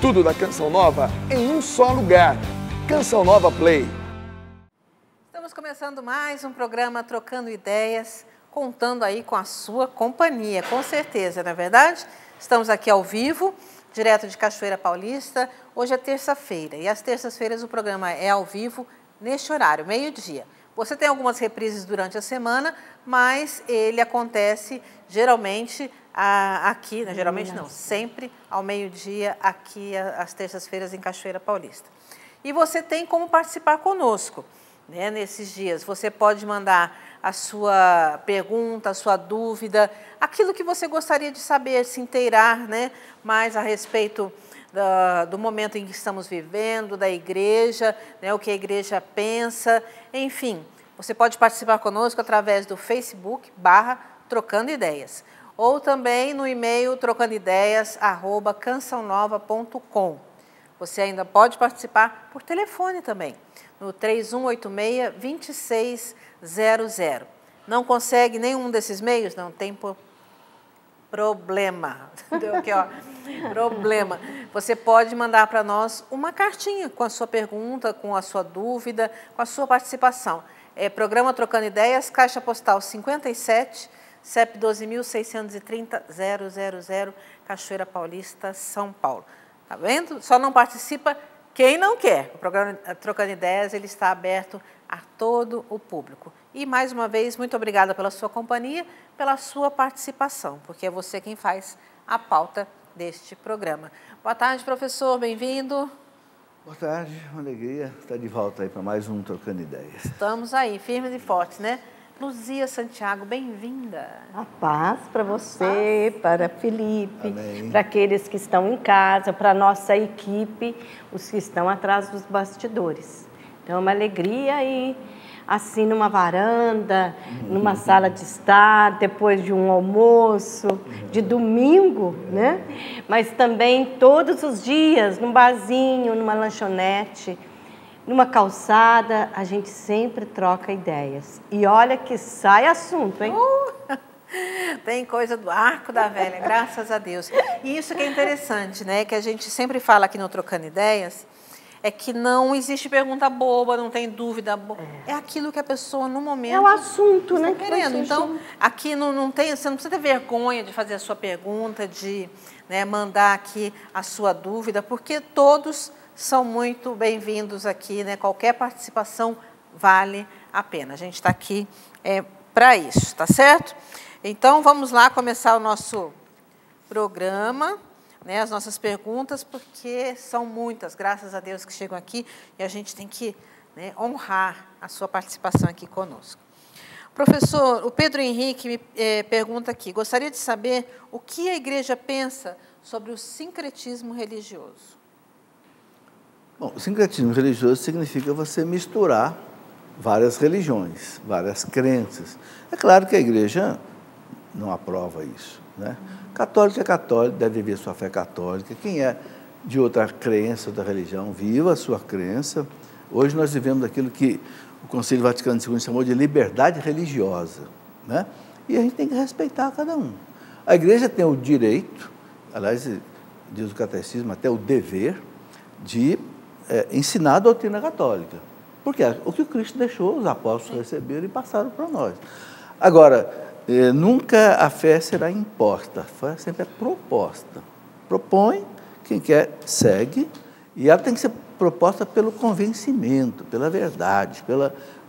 Tudo da Canção Nova em um só lugar. Canção Nova Play. Estamos começando mais um programa Trocando Ideias, contando aí com a sua companhia, com certeza, não é verdade? Estamos aqui ao vivo, direto de Cachoeira Paulista. Hoje é terça-feira e às terças-feiras o programa é ao vivo neste horário, meio-dia. Você tem algumas reprises durante a semana, mas ele acontece geralmente aqui, né? Geralmente não, sempre ao meio-dia aqui às terças-feiras em Cachoeira Paulista. E você tem como participar conosco, né, nesses dias. Você pode mandar a sua pergunta, a sua dúvida, aquilo que você gostaria de saber, se inteirar, né, mais a respeito do momento em que estamos vivendo, da igreja, né, o que a igreja pensa, enfim. Você pode participar conosco através do Facebook /Trocando Ideias ou também no e-mail trocandoideias@cançãonova.com. Você ainda pode participar por telefone também, no 3186-2600. Não consegue nenhum desses meios? Não tem problema. Deu aqui, ó. Problema. Você pode mandar para nós uma cartinha com a sua pergunta, com a sua dúvida, com a sua participação. É Programa Trocando Ideias, Caixa Postal 57, CEP 12.630-000, Cachoeira Paulista, São Paulo. Tá vendo? Só não participa quem não quer. O programa Trocando Ideias ele está aberto a todo o público. E, mais uma vez, muito obrigada pela sua companhia, pela sua participação, porque é você quem faz a pauta deste programa. Boa tarde, professor. Bem-vindo. Boa tarde. Uma alegria estar de volta aí para mais um Trocando Ideias. Estamos aí, firmes e fortes, né? Luzia Santiago, bem-vinda. A paz para você, para Felipe, Amém. Para aqueles que estão em casa, para a nossa equipe, os que estão atrás dos bastidores. Então, é uma alegria ir assim numa varanda, numa sala de estar, depois de um almoço, de domingo, né? Mas também todos os dias, num barzinho, numa lanchonete, numa calçada, a gente sempre troca ideias. E olha que sai assunto, hein? Tem coisa do arco da velha, graças a Deus. E isso que é interessante, né? Que a gente sempre fala aqui no Trocando Ideias, é que não existe pergunta boba, não tem dúvida boba. É aquilo que a pessoa, no momento... É o assunto, né? Está querendo. Então, aqui não tem... Você não precisa ter vergonha de fazer a sua pergunta, de, né, mandar aqui a sua dúvida, porque todos são muito bem-vindos aqui, né? Qualquer participação vale a pena. A gente está aqui para isso, tá certo? Então, vamos lá começar o nosso programa, né? As nossas perguntas, porque são muitas, graças a Deus, que chegam aqui e a gente tem que, né, honrar a sua participação aqui conosco. Professor, o Pedro Henrique me pergunta aqui, gostaria de saber o que a igreja pensa sobre o sincretismo religioso. Bom, o sincretismo religioso significa você misturar várias religiões, várias crenças. É claro que a igreja não aprova isso, né? Católico é católico, deve viver sua fé católica. Quem é de outra crença, outra religião, viva a sua crença. Hoje nós vivemos aquilo que o Concílio Vaticano II chamou de liberdade religiosa, né? E a gente tem que respeitar cada um. A igreja tem o direito, aliás, diz o catecismo, até o dever, de ensinar a doutrina católica. Porque é o que o Cristo deixou, os apóstolos receberam e passaram para nós. Agora, nunca a fé será imposta, a fé sempre é proposta. Propõe, quem quer segue, e ela tem que ser proposta pelo convencimento, pela verdade,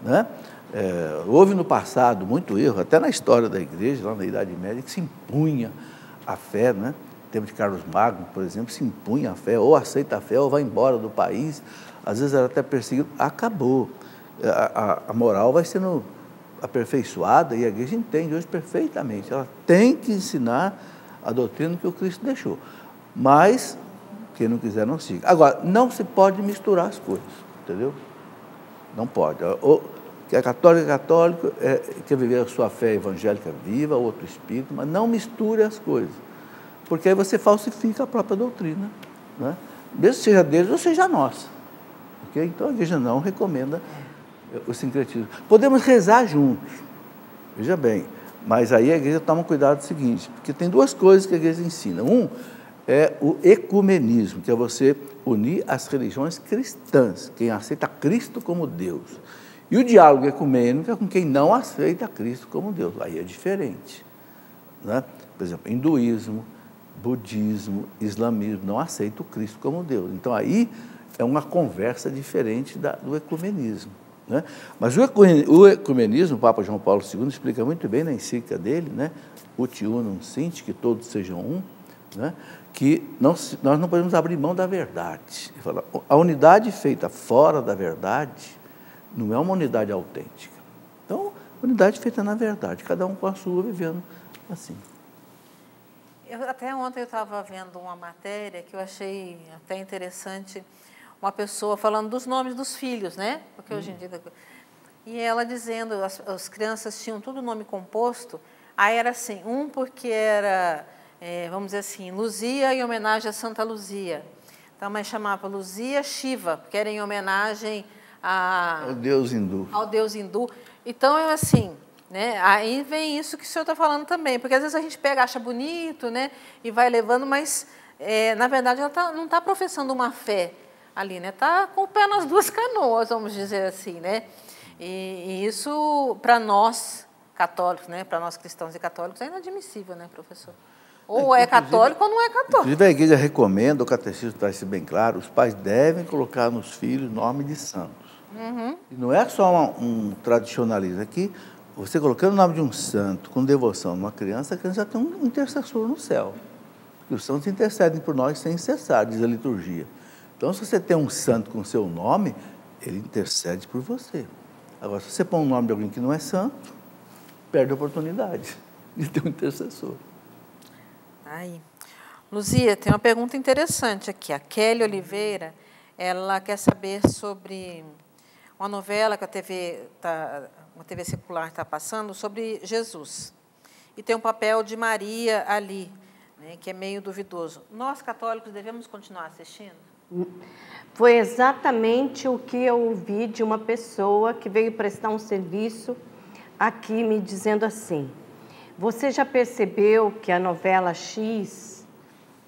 né? Houve no passado muito erro, até na história da igreja, lá na Idade Média, que se impunha a fé, né? No tempo de Carlos Magno, por exemplo, se impunha a fé, ou aceita a fé, ou vai embora do país, às vezes era até perseguido, acabou. A moral vai sendo aperfeiçoada e a igreja entende hoje perfeitamente, ela tem que ensinar a doutrina que o Cristo deixou, mas quem não quiser não siga. Agora, não se pode misturar as coisas, entendeu? Não pode. Ou, que é católico, quer viver a sua fé evangélica viva, outro espírito, mas não misture as coisas, porque aí você falsifica a própria doutrina, né? Mesmo seja deles ou seja nossa. Okay? Então a igreja não recomenda o sincretismo. Podemos rezar juntos, veja bem, mas aí a igreja toma cuidado do seguinte, porque tem duas coisas que a igreja ensina. é o ecumenismo, que é você unir as religiões cristãs, quem aceita Cristo como Deus. E o diálogo ecumênico é com quem não aceita Cristo como Deus. Aí é diferente, né? Por exemplo, hinduísmo, budismo, islamismo não aceitam o Cristo como Deus. Então aí é uma conversa diferente do ecumenismo, né? Mas o ecumenismo, o Papa João Paulo II explica muito bem na encíclica dele, né? Ut unum sint, que todos sejam um, né? Que nós não podemos abrir mão da verdade. Ele fala, a unidade feita fora da verdade não é uma unidade autêntica. Então, unidade feita na verdade, cada um com a sua, vivendo assim. Até ontem eu estava vendo uma matéria que eu achei até interessante, uma pessoa falando dos nomes dos filhos, né? Porque hoje em dia... E ela dizendo, as crianças tinham tudo nome composto, aí era assim, um porque era, vamos dizer assim, Luzia em homenagem a Santa Luzia. Então a mãe chamava Luzia Shiva, porque era em homenagem ao Deus hindu. Ao Deus hindu. Então, é assim, né? Aí vem isso que o senhor está falando também, porque às vezes a gente pega, acha bonito, né? E vai levando, mas, na verdade, ela não está professando uma fé ali, né? Está com o pé nas duas canoas, vamos dizer assim, né? E isso, para nós católicos, né? Para nós cristãos e católicos, é inadmissível, né, professor? Ou é católico ou não é católico. Inclusive, a igreja recomenda, o catecismo traz isso bem claro, os pais devem colocar nos filhos nome de santos. Uhum. E não é só um tradicionalismo. Aqui, você colocando o nome de um santo com devoção numa criança, a criança já tem um intercessor no céu. E os santos intercedem por nós sem cessar, diz a liturgia. Então, se você tem um santo com seu nome, ele intercede por você. Agora, se você põe o nome de alguém que não é santo, perde a oportunidade de ter um intercessor. Aí. Luzia, tem uma pergunta interessante aqui. A Kelly Oliveira, ela quer saber sobre uma novela que uma TV secular está passando sobre Jesus. E tem um papel de Maria ali, né, que é meio duvidoso. Nós, católicos, devemos continuar assistindo? Foi exatamente o que eu ouvi de uma pessoa que veio prestar um serviço aqui me dizendo assim: você já percebeu que a novela X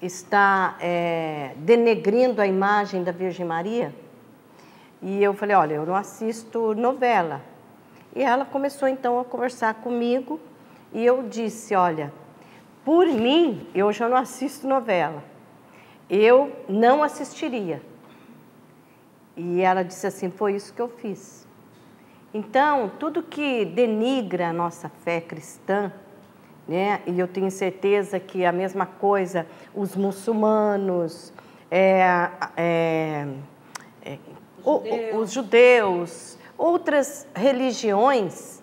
está denegrindo a imagem da Virgem Maria? E eu falei, olha, eu não assisto novela. E ela começou então a conversar comigo e eu disse, olha, por mim, eu já não assisto novela. Eu não assistiria. E ela disse assim, foi isso que eu fiz. Então, tudo que denigra a nossa fé cristã, né? E eu tenho certeza que a mesma coisa, os muçulmanos, os judeus, outras religiões,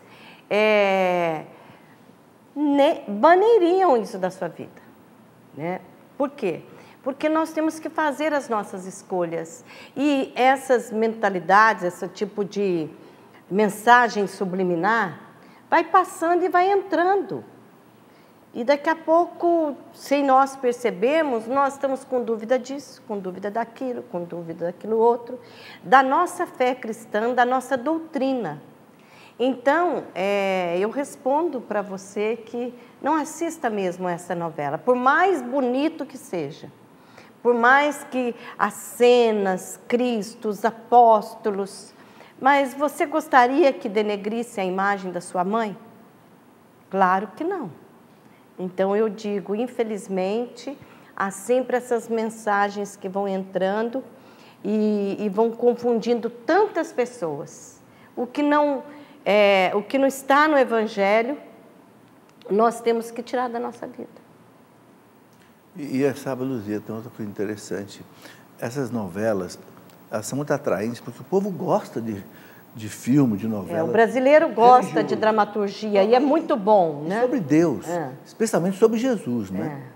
baniriam isso da sua vida, né? Por quê? Porque nós temos que fazer as nossas escolhas. E essas mentalidades, esse tipo de mensagem subliminar, vai passando e vai entrando. E daqui a pouco, sem nós percebermos, nós estamos com dúvida disso, com dúvida daquilo, com dúvida daquilo outro, da nossa fé cristã, da nossa doutrina. Então, eu respondo para você que não assista mesmo essa novela, por mais bonito que seja, por mais que as cenas, Cristo, os apóstolos, mas você gostaria que denegrisse a imagem da sua mãe? Claro que não. Então, eu digo, infelizmente, há sempre essas mensagens que vão entrando e vão confundindo tantas pessoas. O que não está no Evangelho, nós temos que tirar da nossa vida. Sabe, Luzia, tem outra coisa interessante. Essas novelas, elas são muito atraentes, porque o povo gosta de filme, de novela. O brasileiro gosta de dramaturgia e é muito bom, né? Sobre Deus, especialmente sobre Jesus, né?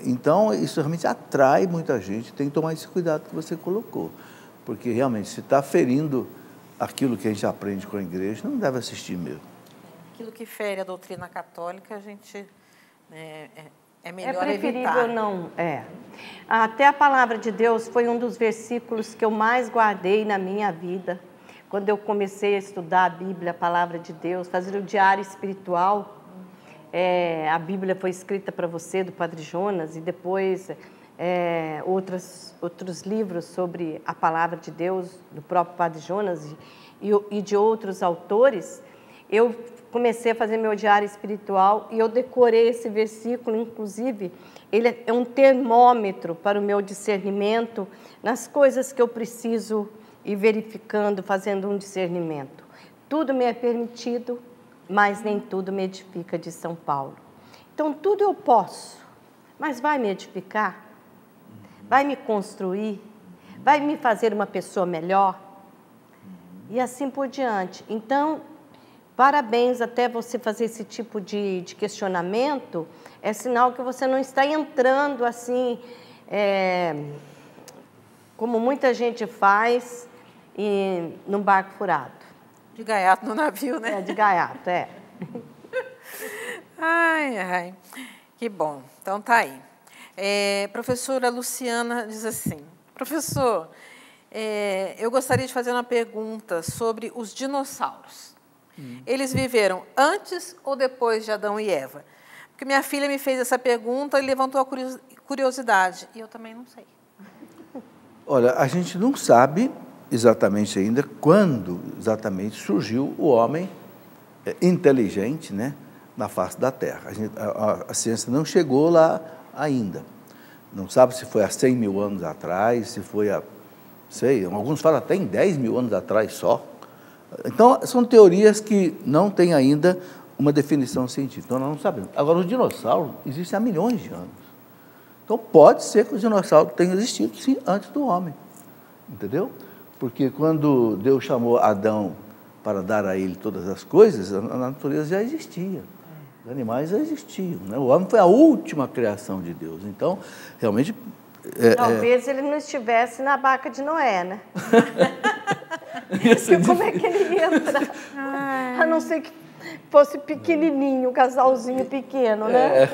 Então, isso realmente atrai muita gente, tem que tomar esse cuidado que você colocou, porque realmente, se está ferindo aquilo que a gente aprende com a igreja, não deve assistir mesmo. Aquilo que fere a doutrina católica, a gente é melhor preferível evitar. Não. Até a palavra de Deus foi um dos versículos que eu mais guardei na minha vida. Quando eu comecei a estudar a Bíblia, a palavra de Deus, fazer o diário espiritual, a Bíblia foi escrita para você, do Padre Jonas, e depois outros livros sobre a palavra de Deus, do próprio Padre Jonas e de outros autores, eu comecei a fazer meu diário espiritual e eu decorei esse versículo, inclusive, ele é um termômetro para o meu discernimento nas coisas que eu preciso ir verificando, fazendo um discernimento. Tudo me é permitido, mas nem tudo me edifica, de São Paulo. Então, tudo eu posso, mas vai me edificar? Vai me construir? Vai me fazer uma pessoa melhor? E assim por diante. Então, parabéns até você fazer esse tipo de questionamento, é sinal que você não está entrando assim, como muita gente faz, num barco furado. De gaiato no navio, né? De gaiato, Ai, ai, que bom. Então, tá aí. Professora Luciana diz assim, professor, eu gostaria de fazer uma pergunta sobre os dinossauros. Eles viveram antes ou depois de Adão e Eva? Porque minha filha me fez essa pergunta e levantou a curiosidade, e eu também não sei. Olha, a gente não sabe exatamente ainda quando exatamente surgiu o homem inteligente, né, na face da Terra. A ciência não chegou lá ainda. Não sabe se foi há 100 mil anos atrás, se foi há, sei, alguns falam até em 10 mil anos atrás só. Então, são teorias que não têm ainda uma definição científica. Então, nós não sabemos. Agora, os dinossauros existem há milhões de anos. Então, pode ser que os dinossauros tenham existido, sim, antes do homem. Entendeu? Porque quando Deus chamou Adão para dar a ele todas as coisas, a natureza já existia. Os animais já existiam, né? O homem foi a última criação de Deus. Então, realmente... Talvez ele não estivesse na barca de Noé, né? Porque como é que ele ia entrar? A não ser que fosse pequenininho, um casalzinho pequeno, né?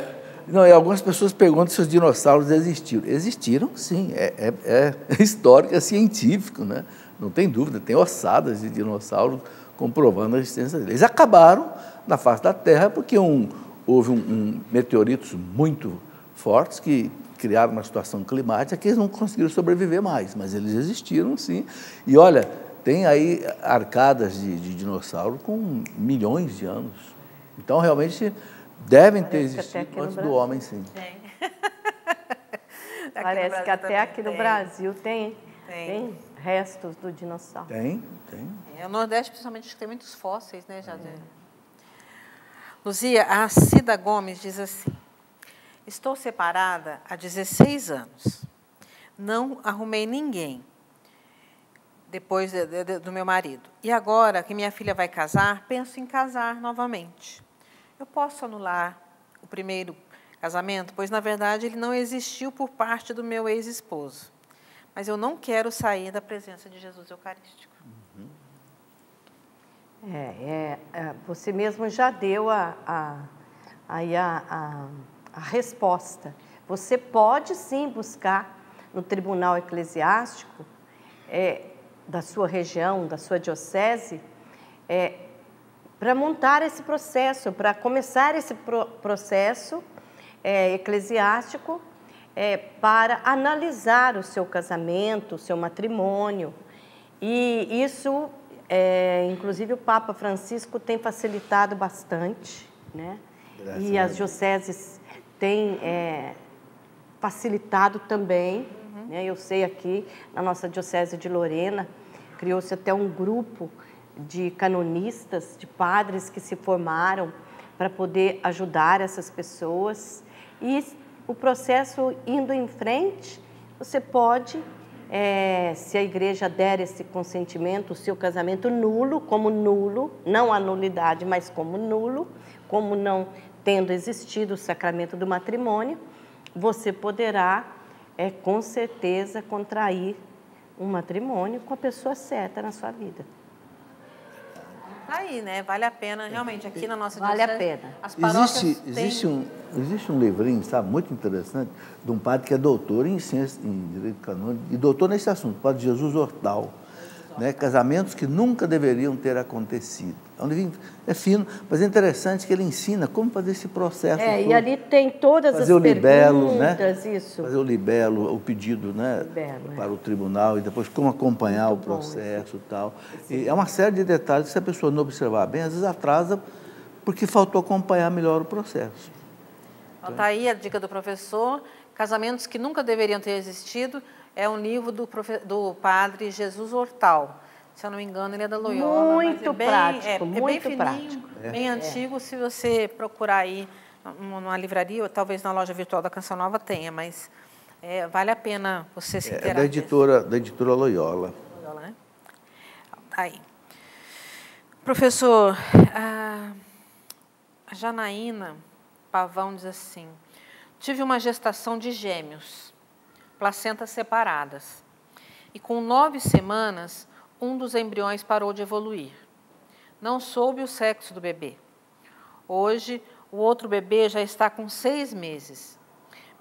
Não, e algumas pessoas perguntam se os dinossauros existiram. Existiram, sim. É histórico, é científico, né? Não tem dúvida. Tem ossadas de dinossauros comprovando a existência deles. Eles acabaram na face da Terra porque houve meteoritos muito fortes que criaram uma situação climática que eles não conseguiram sobreviver mais. Mas eles existiram, sim. E, olha, tem aí arcadas de dinossauro com milhões de anos. Então, realmente... devem ter existido antes do homem, sim. Tem. Parece que até aqui no Brasil tem restos do dinossauro. Tem. O Nordeste, principalmente, tem muitos fósseis, né, Jadir? Luzia, a Cida Gomes diz assim, estou separada há 16 anos. Não arrumei ninguém depois do meu marido. E agora que minha filha vai casar, penso em casar novamente. Eu posso anular o primeiro casamento, pois, na verdade, ele não existiu por parte do meu ex-esposo. Mas eu não quero sair da presença de Jesus Eucarístico. Você mesmo já deu a resposta. Você pode, sim, buscar no tribunal eclesiástico da sua região, da sua diocese, para montar esse processo, para começar esse processo eclesiástico, para analisar o seu casamento, o seu matrimônio. E isso, inclusive, o Papa Francisco tem facilitado bastante, né? E as dioceses têm facilitado também. Né? Eu sei aqui, na nossa diocese de Lorena, criou-se até um grupo de canonistas, de padres que se formaram para poder ajudar essas pessoas. E o processo indo em frente, você pode, se a igreja der esse consentimento, o seu casamento nulo, como nulo, não a nulidade, mas como nulo, como não tendo existido o sacramento do matrimônio, você poderá, com certeza, contrair um matrimônio com a pessoa certa na sua vida. Aí, né? Vale a pena, realmente, aqui na nossa diocese. Vale a pena. As paróquias existe um livrinho, sabe, muito interessante, de um padre que é doutor em ciência, em direito canônico, e doutor nesse assunto, o padre Jesus Hortal. né? Casamentos que nunca deveriam ter acontecido. É um livrinho, é fino, mas é interessante que ele ensina como fazer esse processo. E ali tem todas as o libelo, perguntas, né? isso. Fazer o libelo, o pedido, né? Para o tribunal, e depois como acompanhar o processo e tal. E é uma série de detalhes que, se a pessoa não observar bem, às vezes atrasa porque faltou acompanhar melhor o processo. Então, tá aí a dica do professor. Casamentos que nunca deveriam ter existido é um livro do padre Jesus Hortal. Se eu não me engano, ele é da Loyola. Muito prático, muito bem fininho, prático. Bem antigo. Se você procurar aí numa livraria, ou talvez na loja virtual da Canção Nova tenha, mas vale a pena você se inteirar. Da editora Loyola. Loyola, né? Tá aí. Professor, a Janaína Pavão diz assim: tive uma gestação de gêmeos, placentas separadas, e com 9 semanas, um dos embriões parou de evoluir. Não soube o sexo do bebê. Hoje, o outro bebê já está com 6 meses.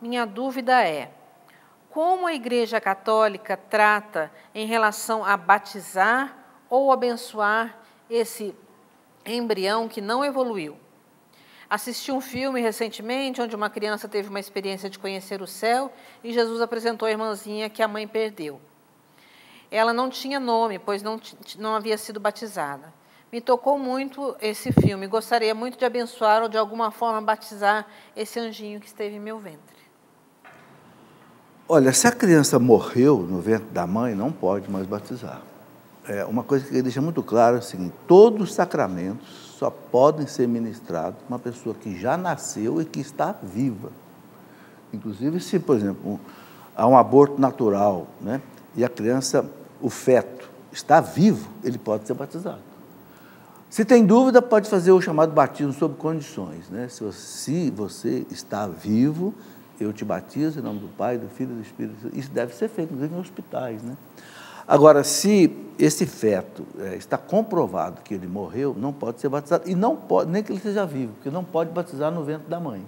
Minha dúvida é: como a Igreja Católica trata em relação a batizar ou abençoar esse embrião que não evoluiu? Assisti um filme recentemente onde uma criança teve uma experiência de conhecer o céu e Jesus apresentou a irmãzinha que a mãe perdeu. Ela não tinha nome, pois não havia sido batizada. Me tocou muito esse filme. Gostaria muito de abençoar ou de alguma forma batizar esse anjinho que esteve em meu ventre. Olha, se a criança morreu no ventre da mãe, não pode mais batizar. Uma coisa que deixa muito claro é o seguinte: todos os sacramentos só podem ser ministrados uma pessoa que já nasceu e que está viva. Inclusive, se, por exemplo, há um aborto natural, né, e a criança, o feto, está vivo, ele pode ser batizado. Se tem dúvida, pode fazer o chamado batismo sob condições, né? Se você está vivo, eu te batizo em nome do Pai, do Filho e do Espírito. Isso deve ser feito, inclusive em hospitais, né? Agora, se esse feto está comprovado que ele morreu, não pode ser batizado. E não pode, nem que ele seja vivo, porque não pode batizar no ventre da mãe.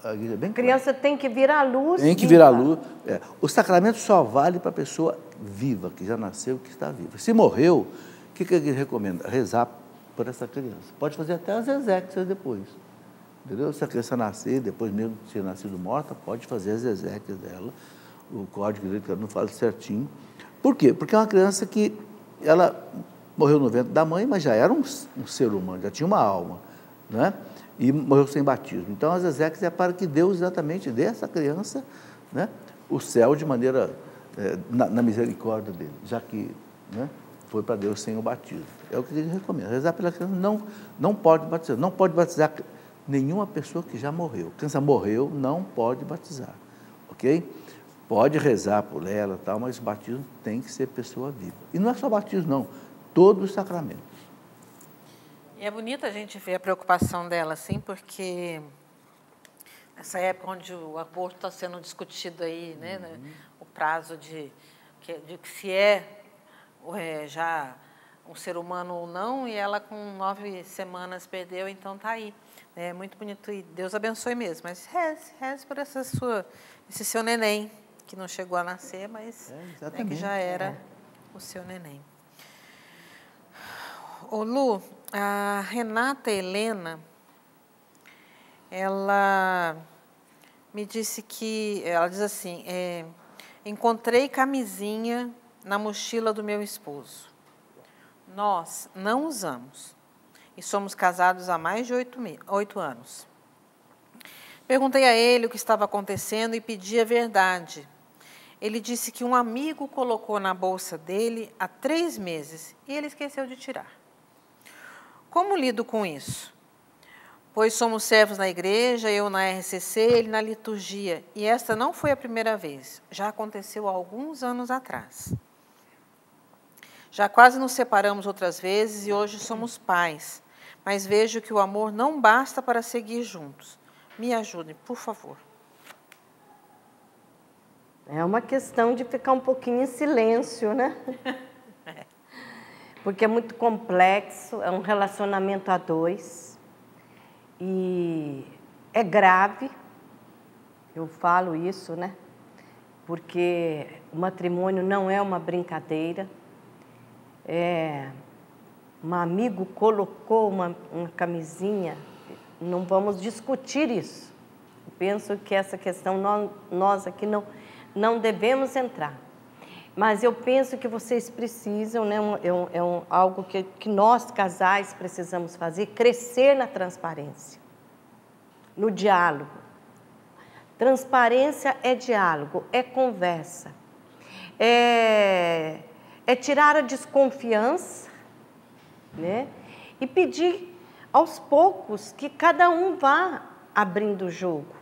A criança tem que vir à luz. Tem que vir à luz. O sacramento só vale para a pessoa viva, que já nasceu, que está viva. Se morreu, o que a igreja recomenda? Rezar por essa criança. Pode fazer até as exéquias depois. Entendeu? Se a criança nascer, depois mesmo de ter nascido morta, pode fazer as exéquias dela. O Código de Direito não fala certinho. Por quê? Porque é uma criança que ela morreu no ventre da mãe, mas já era um ser humano, já tinha uma alma, né? E morreu sem batismo. Então, as exéquias é para que Deus exatamente dê a essa criança, né, o céu de maneira, na misericórdia dele, já que, né, foi para Deus sem o batismo. É o que ele recomenda. Rezar pela criança não pode batizar. Não pode batizar nenhuma pessoa que já morreu. A criança morreu, não pode batizar. Ok? Pode rezar por ela, tal, mas o batismo tem que ser pessoa viva. E não é só batismo, não. Todos os sacramentos. E é bonito a gente ver a preocupação dela, assim, porque nessa época onde o aborto está sendo discutido aí, né, o prazo de que se já um ser humano ou não, e ela com 9 semanas perdeu, então está aí. É muito bonito e Deus abençoe mesmo. Mas reze por esse seu neném, que não chegou a nascer, mas que já era o seu neném. Ô Lu, a Renata Helena, ela me disse ela diz assim, encontrei camisinha na mochila do meu esposo. Nós não usamos e somos casados há mais de 8 anos. Perguntei a ele o que estava acontecendo e pedi a verdade. Ele disse que um amigo colocou na bolsa dele há 3 meses e ele esqueceu de tirar. Como lido com isso? Pois somos servos na igreja, eu na RCC, ele na liturgia. E esta não foi a primeira vez, já aconteceu há alguns anos atrás. Já quase nos separamos outras vezes e hoje somos pais. Mas vejo que o amor não basta para seguir juntos. Me ajudem, por favor. É uma questão de ficar um pouquinho em silêncio, né? Porque é muito complexo, é um relacionamento a 2 e é grave, eu falo isso, né? Porque o matrimônio não é uma brincadeira, um amigo colocou uma camisinha, não vamos discutir isso. Eu penso que essa questão nós aqui não devemos entrar. Mas eu penso que vocês precisam, né, algo que nós, casais, precisamos fazer, crescer na transparência, no diálogo. Transparência é diálogo, é conversa, é tirar a desconfiança, né, e pedir aos poucos que cada um vá abrindo o jogo.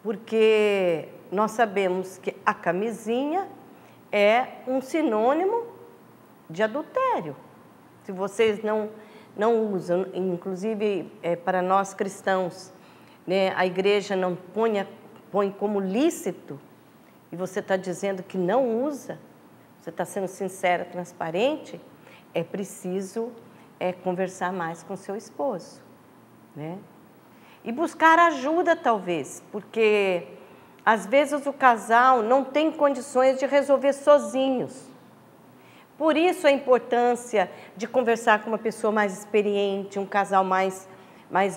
Porque nós sabemos que a camisinha é um sinônimo de adultério. Se vocês não usam, inclusive para nós cristãos, né, a igreja não põe como lícito, e você está dizendo que não usa, você está sendo sincera, transparente, é preciso conversar mais com seu esposo, né? E buscar ajuda, talvez, porque às vezes o casal não tem condições de resolver sozinhos. Por isso a importância de conversar com uma pessoa mais experiente, um casal mais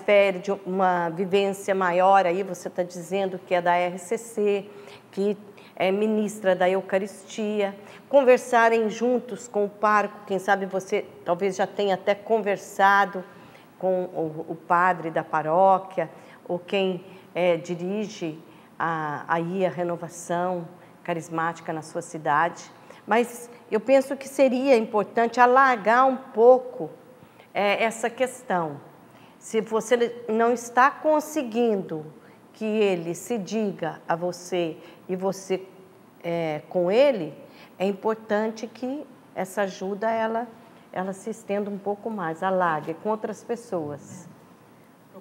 velho, de uma vivência maior. Aí você está dizendo que é da RCC, que é ministra da Eucaristia. Conversarem juntos com o pároco, quem sabe você talvez já tenha até conversado com o padre da paróquia, ou quem dirige aí a renovação carismática na sua cidade. Mas eu penso que seria importante alargar um pouco essa questão. Se você não está conseguindo que ele se diga a você e você com ele, é importante que essa ajuda ela se estenda um pouco mais, alargue com outras pessoas.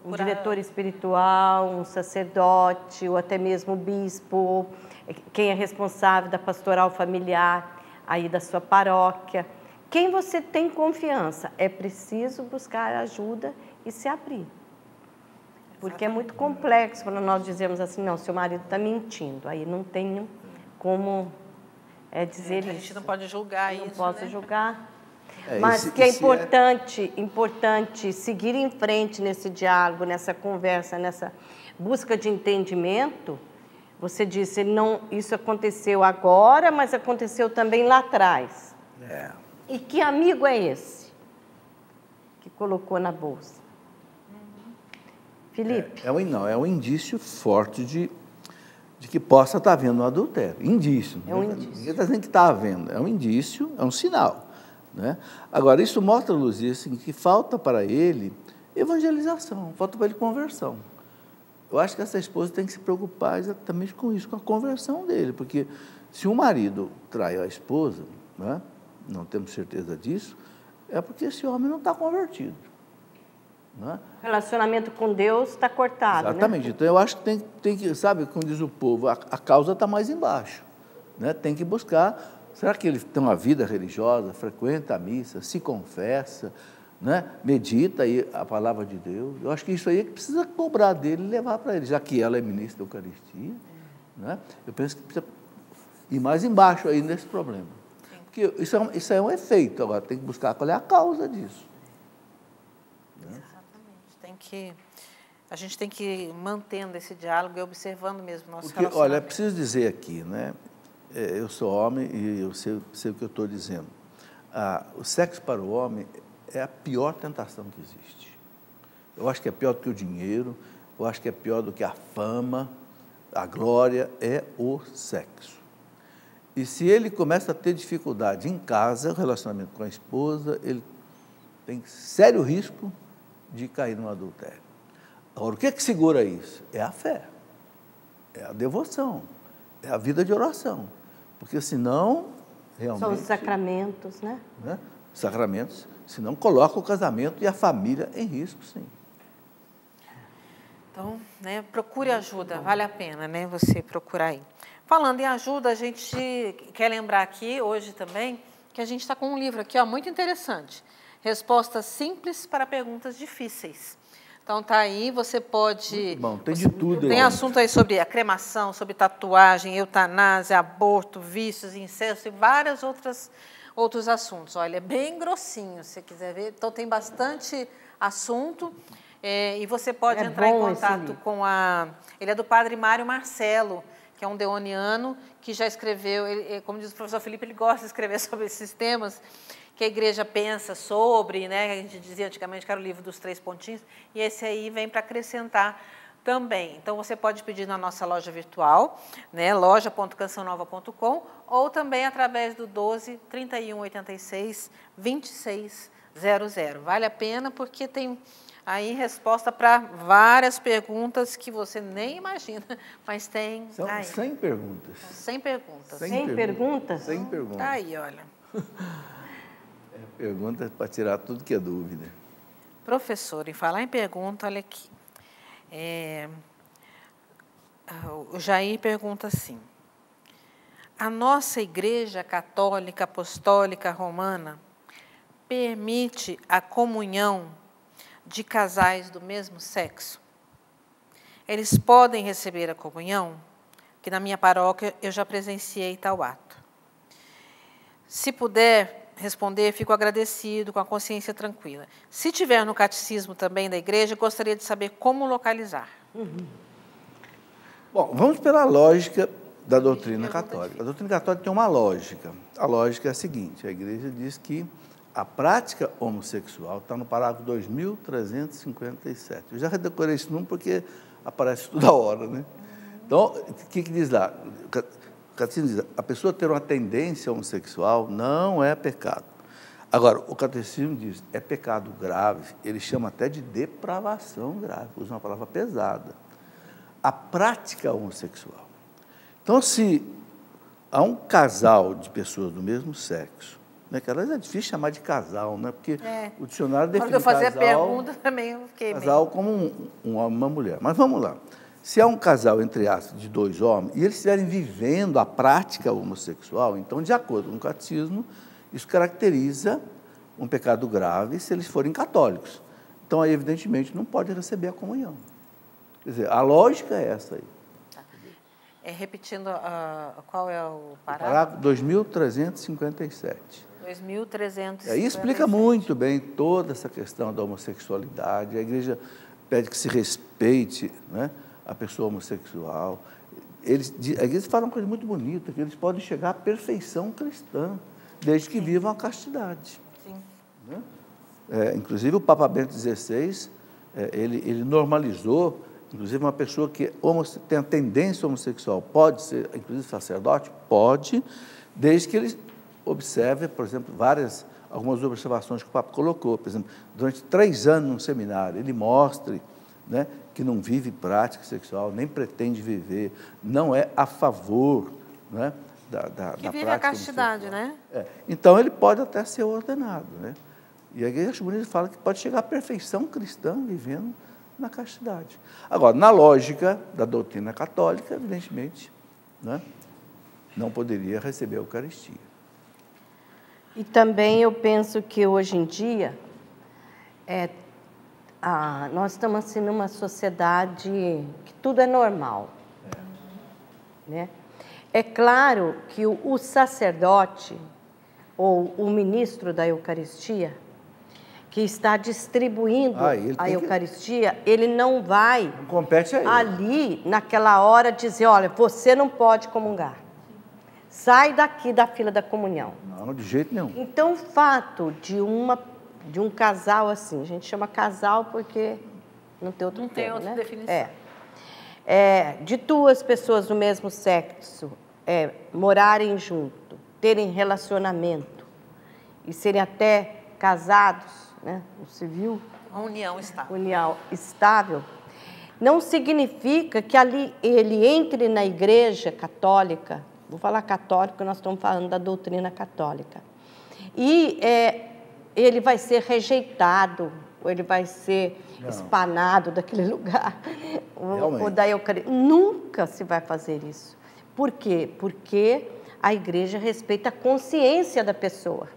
Um diretor espiritual, um sacerdote, ou até mesmo o bispo, quem é responsável da pastoral familiar aí da sua paróquia. Quem você tem confiança, é preciso buscar ajuda e se abrir. Porque é muito complexo quando nós dizemos assim, não, seu marido está mentindo, aí não tenho como dizer isso. A gente não pode julgar isso, não posso né? julgar. Mas que é importante seguir em frente nesse diálogo, nessa conversa, nessa busca de entendimento. Você disse, não, isso aconteceu agora, mas aconteceu também lá atrás. E que amigo é esse que colocou na bolsa? Felipe? É um indício forte de que possa estar havendo um adultério. Indício. É um indício. Ninguém está dizendo que está havendo. É um indício, é um sinal. Né? Agora, isso mostra, Luzia, assim, que falta para ele evangelização, falta para ele conversão. Eu acho que essa esposa tem que se preocupar exatamente com isso, com a conversão dele, porque se um marido trai a esposa, né, não temos certeza disso, é porque esse homem não está convertido. Né? O relacionamento com Deus está cortado. Exatamente. Né? Então, eu acho que tem que, sabe, como diz o povo, a causa está mais embaixo. Né? Tem que buscar. Será que ele tem uma vida religiosa, frequenta a missa, se confessa, né? Medita aí a palavra de Deus? Eu acho que isso aí é que precisa cobrar dele e levar para ele, já que ela é ministra da Eucaristia. Né? Eu penso que precisa ir mais embaixo aí nesse problema. Sim. Porque isso é um efeito, agora tem que buscar qual é a causa disso. Né? Exatamente. A gente tem que ir mantendo esse diálogo e observando mesmo o nosso Porque, relacionamento. olha, é preciso dizer aqui, né? Eu sou homem e eu sei o que eu estou dizendo. O sexo para o homem é a pior tentação que existe. Eu acho que é pior do que o dinheiro, eu acho que é pior do que a fama, a glória, é o sexo. E se ele começa a ter dificuldade em casa, o relacionamento com a esposa, ele tem sério risco de cair no adultério. Agora, o que segura isso? É a fé, é a devoção, é a vida de oração. Porque senão, realmente... São os sacramentos, né? Sacramentos, senão coloca o casamento e a família em risco, sim. Então, né, procure ajuda, vale a pena, né, você procurar aí. Falando em ajuda, a gente quer lembrar aqui, hoje também, que a gente está com um livro aqui, ó, muito interessante. Respostas simples para perguntas difíceis. Então, tá aí, você pode... Bom, tem de tudo. Tem assunto aí sobre a cremação, sobre tatuagem, eutanásia, aborto, vícios, incesto e várias outras outros assuntos. Olha, é bem grossinho, se você quiser ver. Então, tem bastante assunto. E você pode entrar em contato com a... Ele é do padre Mário Marcelo, que é um deoniano, que já escreveu, como diz o professor Felipe, ele gosta de escrever sobre esses temas, que a igreja pensa sobre, né? A gente dizia antigamente que era o livro dos 3 pontinhos, e esse aí vem para acrescentar também. Então, você pode pedir na nossa loja virtual, né, loja.cançãonova.com, ou também através do 12 31 86 26 00. Vale a pena porque tem aí resposta para várias perguntas que você nem imagina, mas tem... São 100 perguntas. 100 perguntas. 100 perguntas? 100 perguntas. Tá aí, olha. Perguntas para tirar tudo que é dúvida. Professor, em falar em pergunta, olha aqui. O Jair pergunta assim: a nossa Igreja Católica Apostólica Romana permite a comunhão de casais do mesmo sexo? Eles podem receber a comunhão? Que na minha paróquia eu já presenciei tal ato. Se puder responder, fico agradecido, com a consciência tranquila. Se tiver no catecismo também da igreja, gostaria de saber como localizar. Bom, vamos pela lógica da doutrina católica. A doutrina católica tem uma lógica. A lógica é a seguinte: a igreja diz que a prática homossexual está no parágrafo 2357. Eu já redecorei esse número porque aparece toda hora, né? Então, o que diz lá? O catecismo diz: a pessoa ter uma tendência homossexual não é pecado. Agora, o catecismo diz: é pecado grave, ele chama até de depravação grave, usa uma palavra pesada. A prática homossexual. Então, se há um casal de pessoas do mesmo sexo, né, que aliás é difícil chamar de casal, né, porque o dicionário define casal... Quando eu fazer casal, a pergunta também eu fiquei casal como um homem e uma mulher. Mas vamos lá. Se há um casal, entre aspas, de 2 homens, e eles estiverem vivendo a prática homossexual, então, de acordo com o catecismo, isso caracteriza um pecado grave se eles forem católicos. Então, aí, evidentemente, não pode receber a comunhão. Quer dizer, a lógica é essa aí. Tá. Repetindo, qual é o parágrafo? Parágrafo 2357. 2357. Aí explica muito bem toda essa questão da homossexualidade. A igreja pede que se respeite, né, a pessoa homossexual. A igreja fala uma coisa muito bonita, que eles podem chegar à perfeição cristã, desde que vivam a castidade. Sim. Né? Inclusive, o Papa Bento XVI, ele normalizou, inclusive, uma pessoa que tem a tendência homossexual, pode ser, inclusive, sacerdote? Pode, desde que ele observe, por exemplo, algumas observações que o Papa colocou. Por exemplo, durante 3 anos no seminário, ele mostre, né, que não vive prática sexual, nem pretende viver, não é a favor, né, da vive a castidade, né? Então, ele pode até ser ordenado, né? E a igreja bonita fala que pode chegar à perfeição cristã vivendo na castidade. Agora, na lógica da doutrina católica, evidentemente, né, não poderia receber a Eucaristia. E também eu penso que hoje em dia nós estamos assim numa sociedade que tudo é normal. Né? É claro que o sacerdote ou o ministro da Eucaristia, que está distribuindo a Eucaristia, ele não vai compete a ele. Ali, naquela hora, dizer: olha, você não pode comungar. Sai daqui da fila da comunhão. Não, de jeito nenhum. Então, o fato de um casal assim, a gente chama casal porque não tem outro termo, outra né? definição. De 2 pessoas do mesmo sexo morarem junto, terem relacionamento e serem até casados, né, no civil. Uma união estável. União estável. Não significa que ali ele entre na igreja católica, vou falar católica porque nós estamos falando da doutrina católica, e ele vai ser rejeitado, ou ele vai ser espanado daquele lugar, ou da Eucaristia. Nunca se vai fazer isso. Por quê? Porque a igreja respeita a consciência da pessoa.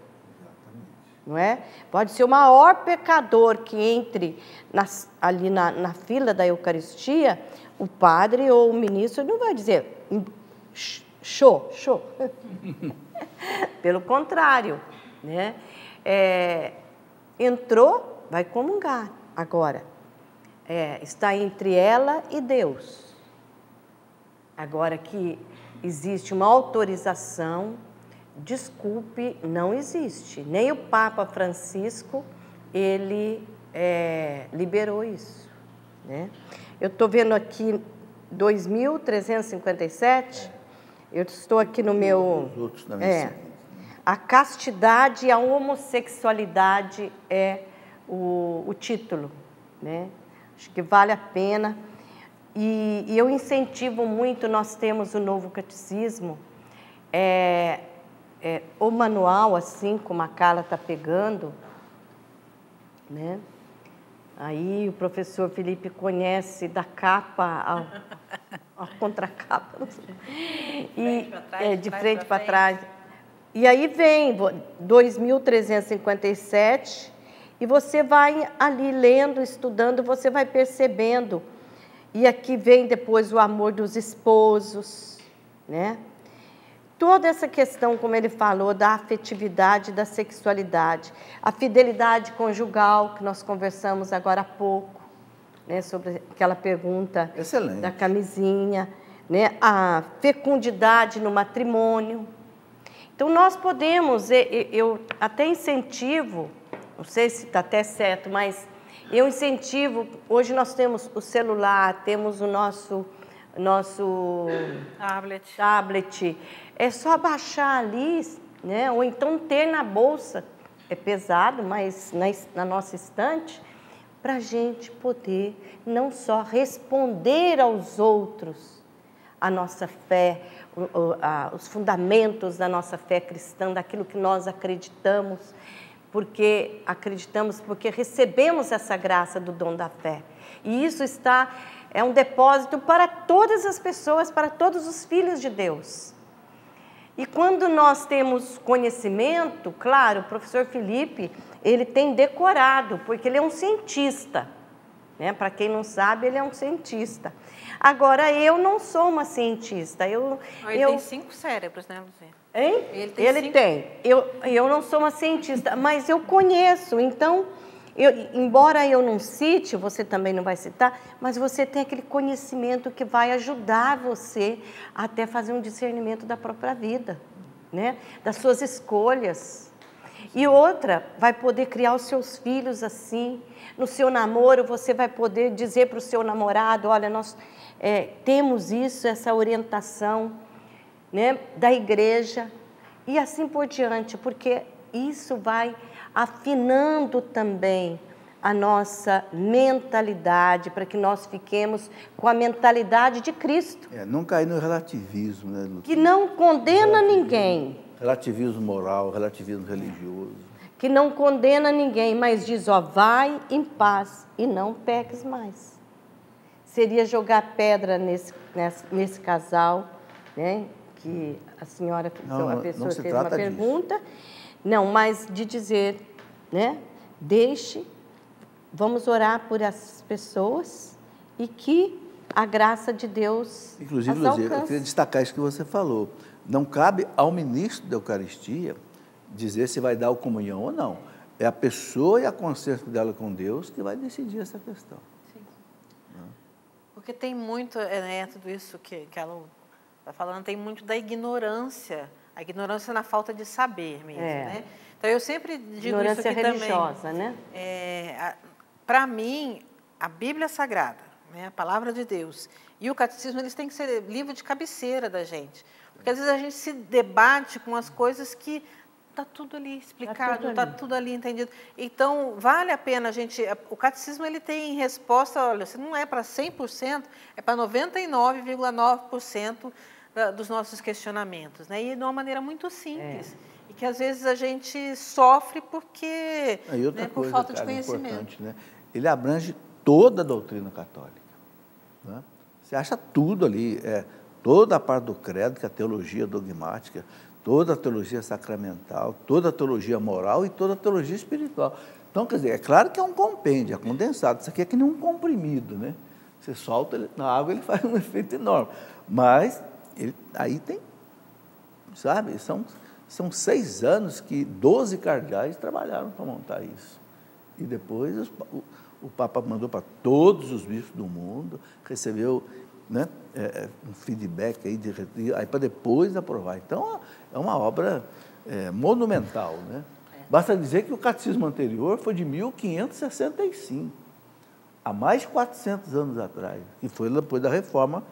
Não é? Pode ser o maior pecador que entre ali na fila da Eucaristia, o padre ou o ministro não vai dizer show. Pelo contrário, né? Entrou, vai comungar. Agora, está entre ela e Deus. Agora que existe uma autorização, desculpe, não existe. Nem o Papa Francisco, ele liberou isso, né? Eu estou vendo aqui 2.357, eu estou aqui no meu... Os outros também A castidade e a homossexualidade é o título, né? Acho que vale a pena. E eu incentivo muito, nós temos o novo catecismo, o manual, assim como a Carla está pegando, né? Aí o professor Felipe conhece da capa a contracapa, não sei. De frente para trás. E aí vem 2.357 e você vai ali lendo, estudando, você vai percebendo. E aqui vem depois o amor dos esposos, né? Toda essa questão, como ele falou, da afetividade, da sexualidade, a fidelidade conjugal, que nós conversamos agora há pouco, né, sobre aquela pergunta Excelente. Da camisinha, né, a fecundidade no matrimônio. Então, nós podemos, eu até incentivo, não sei se está até certo, mas eu incentivo, hoje nós temos o celular, temos o nosso tablet. É só baixar ali, né? Ou então ter na bolsa, é pesado, mas na nossa estante, para a gente poder não só responder aos outros a nossa fé, os fundamentos da nossa fé cristã, daquilo que nós acreditamos, porque recebemos essa graça do dom da fé. E isso é um depósito para todas as pessoas, para todos os filhos de Deus. E quando nós temos conhecimento, claro, o professor Felipe, ele tem decorado, porque ele é um cientista, né? Para quem não sabe, ele é um cientista. Agora, eu não sou uma cientista. Ele tem 5 cérebros, né, Luzia? Hein? Ele tem. Eu não sou uma cientista, mas eu conheço. Então, embora eu não cite, você também não vai citar, mas você tem aquele conhecimento que vai ajudar você a até fazer um discernimento da própria vida, né? Das suas escolhas. E outra, vai poder criar os seus filhos assim. No seu namoro, você vai poder dizer para o seu namorado, olha, nós temos isso, essa orientação, né, da igreja, e assim por diante, porque isso vai afinando também a nossa mentalidade, para que nós fiquemos com a mentalidade de Cristo. Não cair no relativismo, né, Lúcia? Que não condena ninguém. Relativismo moral, relativismo religioso. Que não condena ninguém, mas diz, vai em paz e não peques mais. Seria jogar pedra nesse casal, né, que a senhora, a pessoa fez uma pergunta. Não, mas de dizer, né, vamos orar por essas pessoas e que a graça de Deus Inclusive, as alcance. Luzia, eu queria destacar isso que você falou. Não cabe ao ministro da Eucaristia dizer se vai dar a comunhão ou não. É a pessoa e a concerto dela com Deus que vai decidir essa questão. Sim. Porque tem muito, tudo isso que ela está falando, tem muito da ignorância. A ignorância na falta de saber mesmo, né? Então, eu sempre digo isso aqui religiosa, também. Né? Para mim, a Bíblia Sagrada, né, a Palavra de Deus, e o Catecismo, eles têm que ser livro de cabeceira da gente. Porque, às vezes, a gente se debate com as coisas que está tudo ali explicado, está tudo ali entendido. Então, vale a pena a gente... O Catecismo, ele tem resposta, olha, se não é para 100%, é para 99,9% dos nossos questionamentos, né? E de uma maneira muito simples. E que, às vezes, a gente sofre porque... E outra coisa, por falta de cara, conhecimento. Importante, né? Ele abrange toda a doutrina católica, né? Você acha tudo ali, toda a parte do credo, que é a teologia dogmática, toda a teologia sacramental, toda a teologia moral e toda a teologia espiritual. Então, quer dizer, é claro que é um compêndio, é condensado. Isso aqui é que nem um comprimido, né? Você solta ele na água, ele faz um efeito enorme. Mas aí tem, sabe, são São 6 anos que 12 cardeais trabalharam para montar isso. E depois o Papa mandou para todos os bispos do mundo, recebeu, né, um feedback aí para depois aprovar. Então, é uma obra monumental, né? Basta dizer que o catecismo anterior foi de 1565, há mais de 400 anos atrás, e foi depois da reforma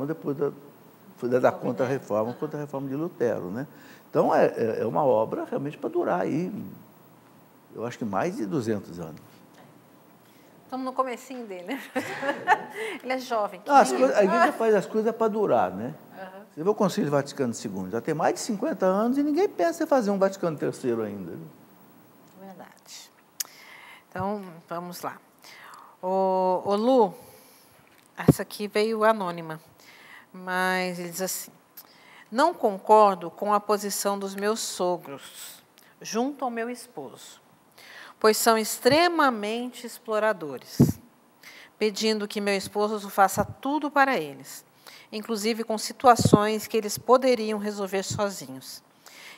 depois da contra-reforma de Lutero, né? Então, é uma obra realmente para durar aí, eu acho que mais de 200 anos. Estamos no comecinho dele, né? Ele é jovem. A igreja faz as coisas para durar, né? Você vê o Concílio Vaticano II, já tem mais de 50 anos e ninguém pensa em fazer um Vaticano III ainda. Verdade. Então, vamos lá. Ô Lu, essa aqui veio anônima, mas ele diz assim: não concordo com a posição dos meus sogros junto ao meu esposo, pois são extremamente exploradores, pedindo que meu esposo faça tudo para eles, inclusive com situações que eles poderiam resolver sozinhos,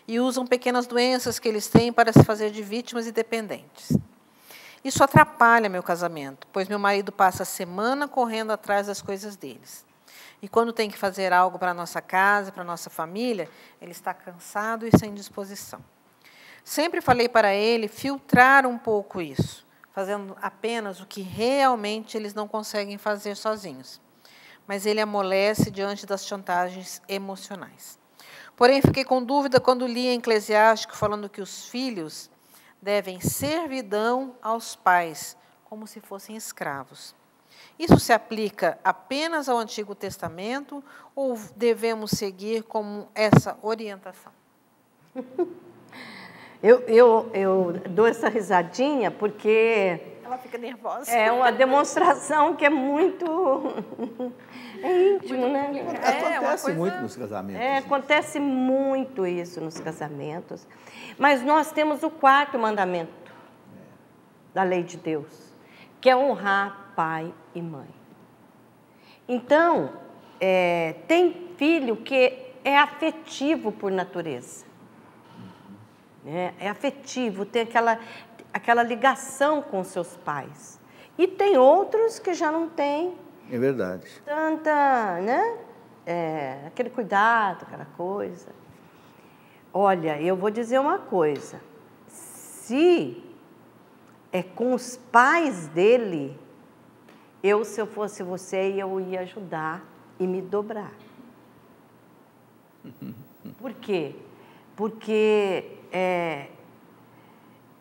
e usam pequenas doenças que eles têm para se fazer de vítimas e dependentes. Isso atrapalha meu casamento, pois meu marido passa a semana correndo atrás das coisas deles. E quando tem que fazer algo para a nossa casa, para a nossa família, ele está cansado e sem disposição. Sempre falei para ele filtrar um pouco isso, fazendo apenas o que realmente eles não conseguem fazer sozinhos. Mas ele amolece diante das chantagens emocionais. Porém, fiquei com dúvida quando li em Eclesiástico falando que os filhos devem servidão aos pais, como se fossem escravos. Isso se aplica apenas ao Antigo Testamento ou devemos seguir como essa orientação? Eu dou essa risadinha porque... Ela fica nervosa. É uma demonstração que é muito... É íntimo, né? Acontece muito nos casamentos. Acontece muito isso nos casamentos. Mas nós temos o 4º mandamento da lei de Deus, que é honrar pai e mãe. Então, tem filho que é afetivo por natureza. É afetivo, tem aquela ligação com seus pais. E tem outros que já não têm. É verdade. Tanta, né? Aquele cuidado, aquela coisa. Olha, eu vou dizer uma coisa. Se é com os pais dele, se eu fosse você, eu ia ajudar e me dobrar. Por quê? Porque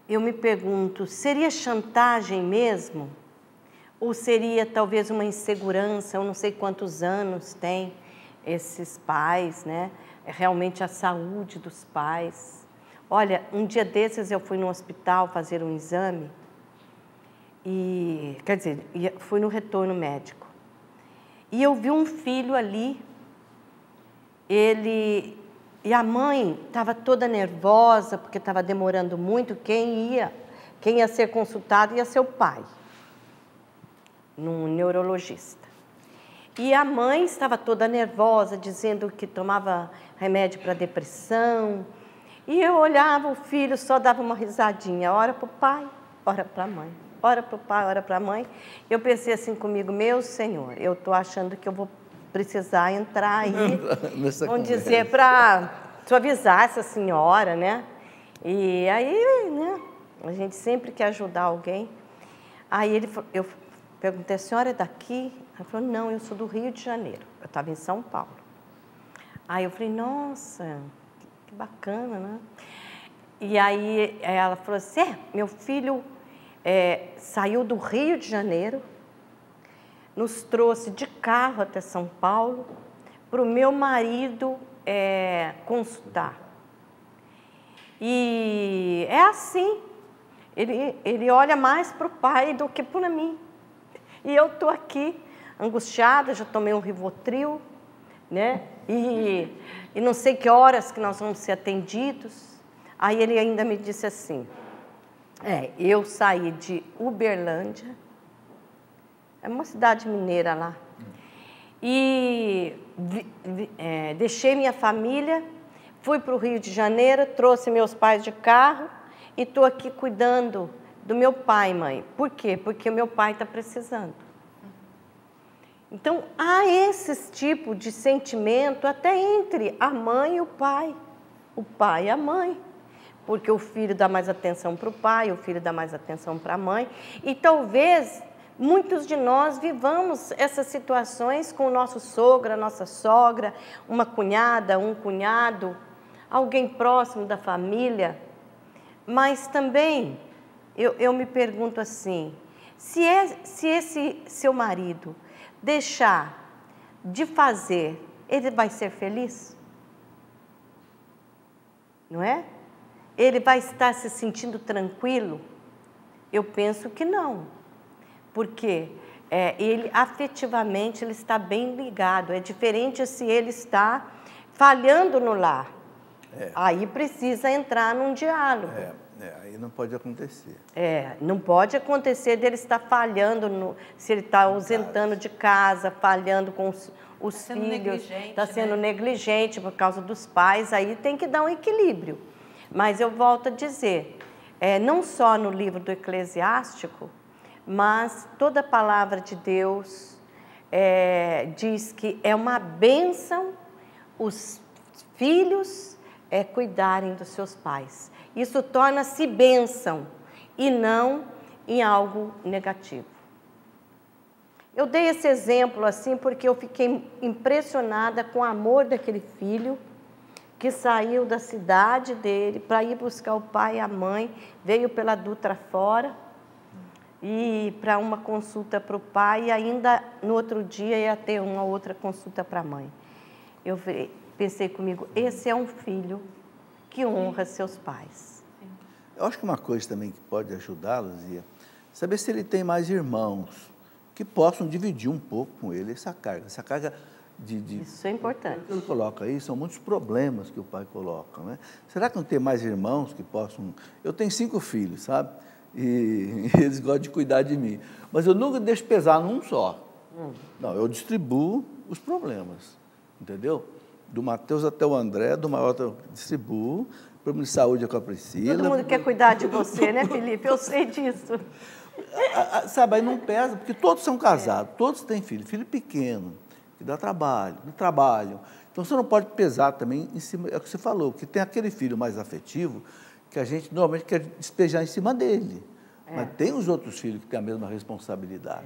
eu me pergunto, seria chantagem mesmo? Ou seria talvez uma insegurança? Eu não sei quantos anos tem esses pais, né? Realmente a saúde dos pais. Olha, um dia desses eu fui no hospital fazer um exame quer dizer, fui no retorno médico. E eu vi um filho ali, e a mãe estava toda nervosa, porque estava demorando muito. Quem ia ser consultado ia ser o pai, num neurologista. E a mãe estava toda nervosa, dizendo que tomava remédio para depressão. E eu olhava, o filho só dava uma risadinha, ora para o pai, ora para a mãe. Ora para o pai, ora para a mãe. Eu pensei assim comigo, meu Senhor, eu estou achando que eu vou precisar entrar aí, vamos dizer, para suavizar essa senhora, né? E aí, né, a gente sempre quer ajudar alguém. Aí eu perguntei, a senhora é daqui? Ela falou, não, eu sou do Rio de Janeiro. Eu estava em São Paulo. Aí eu falei, nossa, que bacana, né? E aí ela falou assim, meu filho saiu do Rio de Janeiro, nos trouxe de carro até São Paulo, para o meu marido consultar. E é assim, ele olha mais para o pai do que para mim. E eu estou aqui, angustiada, já tomei um Rivotril, né? E não sei que horas que nós vamos ser atendidos. Aí ele ainda me disse assim, eu saí de Uberlândia, é uma cidade mineira lá, e deixei minha família, Fui para o Rio de Janeiro, trouxe meus pais de carro e estou aqui cuidando do meu pai, mãe. Por quê? Porque o meu pai está precisando. Então, há esse tipo de sentimento até entre a mãe e o pai e a mãe. Porque o filho dá mais atenção para o pai, o filho dá mais atenção para a mãe. E talvez muitos de nós vivamos essas situações com o nosso sogro, a nossa sogra, uma cunhada, um cunhado, alguém próximo da família. Mas também eu me pergunto assim, se esse seu marido deixar de fazer, ele vai ser feliz? Não é? Ele vai estar se sentindo tranquilo? Eu penso que não, porque ele afetivamente ele está bem ligado. É diferente se ele está falhando no lar. Aí precisa entrar num diálogo. Aí não pode acontecer. Não pode acontecer dele estar falhando, se ele está ausentando de casa, falhando com os filhos, está sendo negligente por causa dos pais, aí tem que dar um equilíbrio. Mas eu volto a dizer, não só no livro do Eclesiástico, mas toda a palavra de Deus diz que é uma bênção os filhos cuidarem dos seus pais. Isso torna-se bênção e não em algo negativo. Eu dei esse exemplo assim porque eu fiquei impressionada com o amor daquele filho que saiu da cidade dele para ir buscar o pai e a mãe, veio pela Dutra fora e para uma consulta para o pai e ainda no outro dia ia ter uma outra consulta para a mãe. Eu pensei comigo, esse é um filho que honra seus pais. Eu acho que uma coisa também que pode ajudar, Luzia, saber se ele tem mais irmãos que possam dividir um pouco com ele essa carga de Isso é importante. Ele coloca aí, são muitos problemas que o pai coloca, né? Será que não tem mais irmãos que possam... Eu tenho 5 filhos, sabe? E eles gostam de cuidar de mim. Mas eu nunca deixo pesar num só. Não, eu distribuo os problemas, entendeu? Do Mateus até o André, do maior eu distribuo. O problema de saúde é com a Priscila. Todo mundo quer cuidar de você, né, Felipe? Eu sei disso. Sabe, aí não pesa, porque todos são casados, todos têm filho pequeno, que dá trabalho, não trabalham. Então, você não pode pesar também em cima, é o que você falou, que tem aquele filho mais afetivo que a gente normalmente quer despejar em cima dele. Mas tem os outros filhos que têm a mesma responsabilidade.